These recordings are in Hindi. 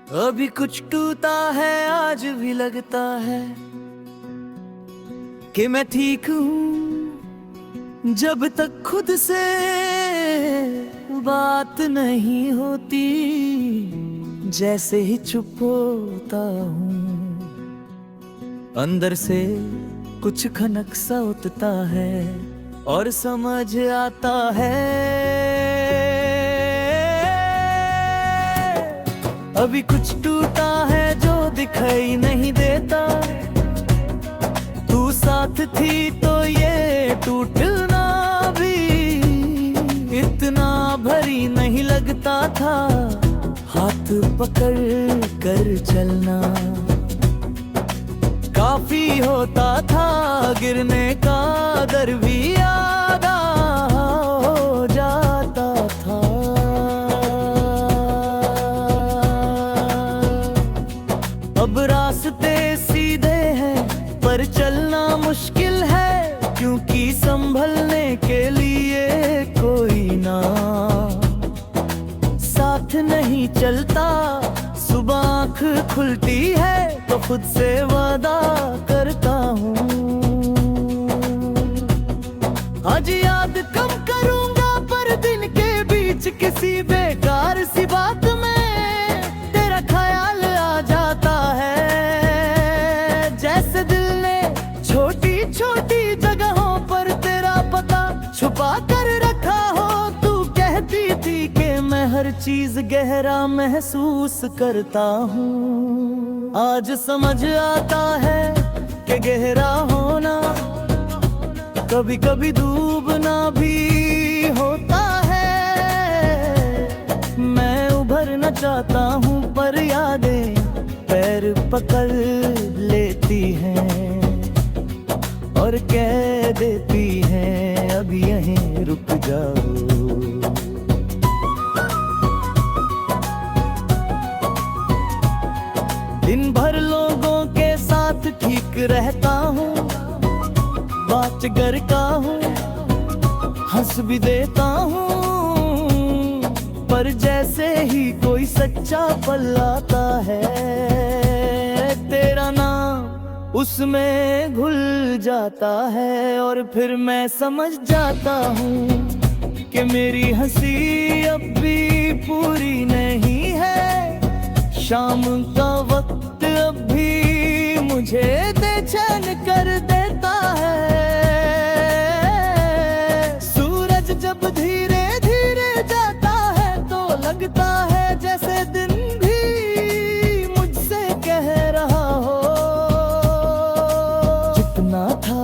अभी कुछ टूटा है, आज भी लगता है कि मैं ठीक हूँ। जब तक खुद से बात नहीं होती, जैसे ही चुप होता हूँ, अंदर से कुछ खनक सा उठता है और समझ आता है अभी कुछ टूटा है जो दिखाई नहीं देता। तू साथ थी तो ये टूटना भी इतना भारी नहीं लगता था। हाथ पकड़ कर चलना काफी होता था, गिरने का डर भी आधा हो जाता था। अब रास्ते सीधे हैं पर चलना मुश्किल है, क्योंकि संभलने के लिए कोई ना साथ नहीं चलता। सुबह आँख खुलती है तो खुद से वादा करता हूँ, आज याद कम करूँगा, पर दिन के बीच किसी बेकार सी बात में तेरा ख्याल आ जाता है। जैसे दिल ने छोटी छोटी जगहों पर तेरा पता छुपा कर रखा हो। तू कहती थी कि मैं हर चीज गहरा महसूस करता हूँ। आज समझ आता है कि गहरा होना कभी कभी डूबना भी होता है। मैं उभरना चाहता हूँ पर यादें पैर पकड़ लेती हैं और कह देती हैं अब यहीं रुक जाओ। दिन भर लोगों के साथ ठीक रहता हूँ, बात घर का हूँ, हंस भी देता हूँ, पर जैसे ही कोई सच्चा पल आता है, तेरा नाम उसमें घुल जाता है। और फिर मैं समझ जाता हूँ कि मेरी हंसी अब भी पूरी नहीं है। शाम का वक्त अब भी मुझे बेचैन कर देता है। सूरज जब धीरे धीरे जाता है तो लगता है जैसे दिन भी मुझसे कह रहा हो, जितना था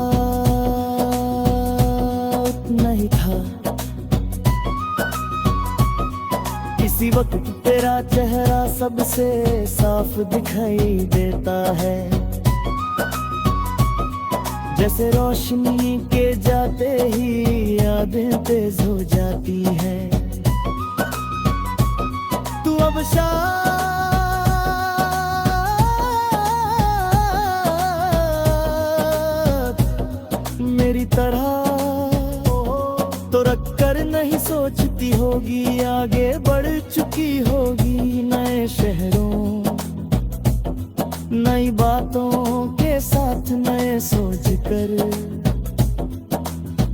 उतना ही था। किसी वक्त तेरा चेहरा सबसे साफ दिखाई देता है, जैसे रोशनी के जाते ही यादें तेज हो जाती है। तू अब शायद मेरी तरह तो रख कर नहीं सोचती होगी, आगे बढ़ चुकी होगी नए शहरों नई बातों के साथ, नए सोच कर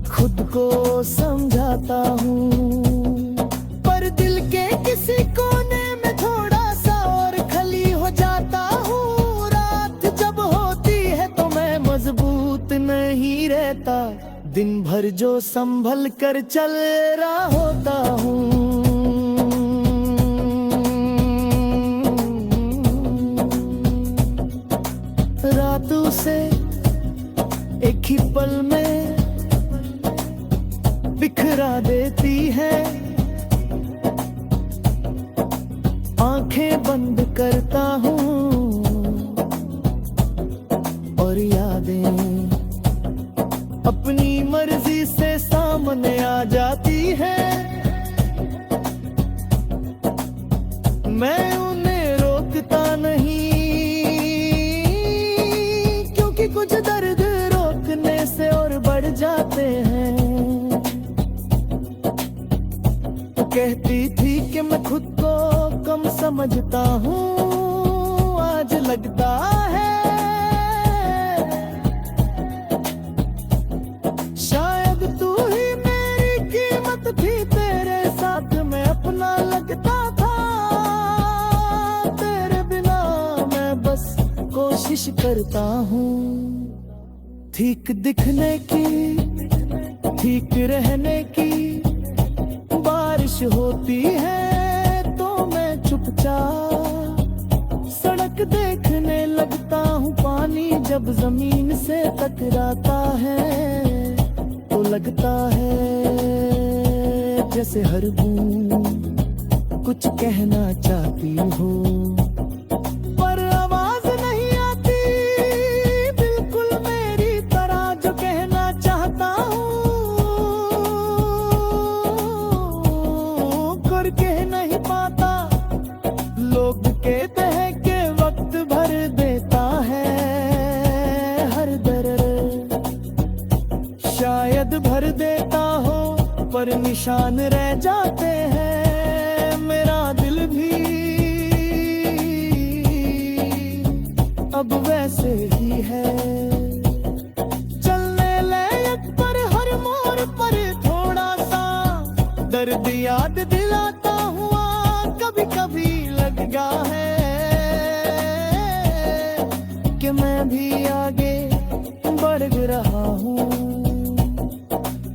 खुद को समझाता हूँ। पर दिल के किसी कोने में थोड़ा सा और खली हो जाता हूँ। रात जब होती है तो मैं मजबूत नहीं रहता, दिन भर जो संभल कर चल रहा होता हूँ। रातों से एक ही पल में बिखरा देती है। आंखें बंद करता हूँ और यादें अपनी मर्जी से सामने आ जाती है। मैं उन्हें रोकता नहीं, क्योंकि कुछ दर्द रोकने से और बढ़ जाते हैं। तो कहती थी कि मैं खुद को कम समझता हूँ, लगता है। शायद तू ही मेरी कीमत थी, तेरे साथ मैं अपना लगता था। तेरे बिना मैं बस कोशिश करता हूँ ठीक दिखने की, ठीक रहने की। बारिश होती है तो मैं चुपचाप सड़क देखने लगता हूँ। पानी जब जमीन से टकराता है तो लगता है जैसे हर बूंद कुछ कहना चाहती हो, पर आवाज नहीं आती बिल्कुल मेरी तरह जो कहना चाहता हूँ, कर कह नहीं पाता। लोग कहते हैं कि वक्त भर देता है हर दर्द, शायद भर देता हो पर निशान रह जाते हैं। मेरा दिल भी अब वैसे ही है, चलने लायक पर हर मोड़ पर थोड़ा सा दर्द याद दिलाता हुआ कभी कभी लगता है कि मैं भी आगे बढ़ रहा हूँ।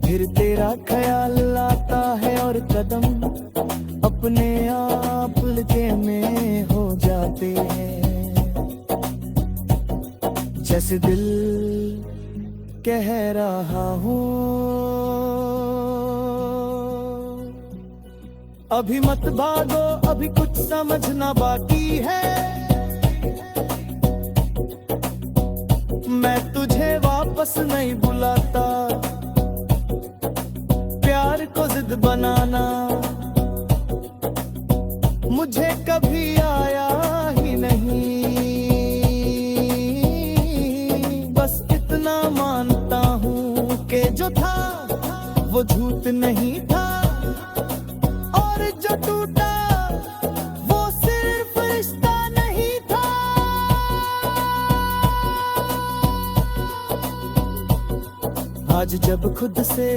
फिर तेरा ख्याल आता है और कदम अपने आप हल्के में हो जाते हैं, जैसे दिल कह रहा हूँ अभी मत भागो, अभी कुछ समझना बाकी है। मैं तुझे वापस नहीं बुलाता, प्यार को जिद बनाना मुझे कभी आया ही नहीं। बस इतना मानता हूँ कि जो था वो झूठ नहीं था, और जो टूटा वो सिर्फ रिश्ता नहीं था। आज जब खुद से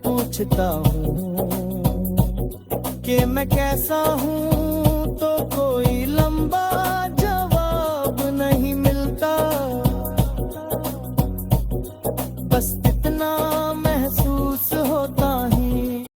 पूछता हूँ कि मैं कैसा हूँ तो कोई लंबा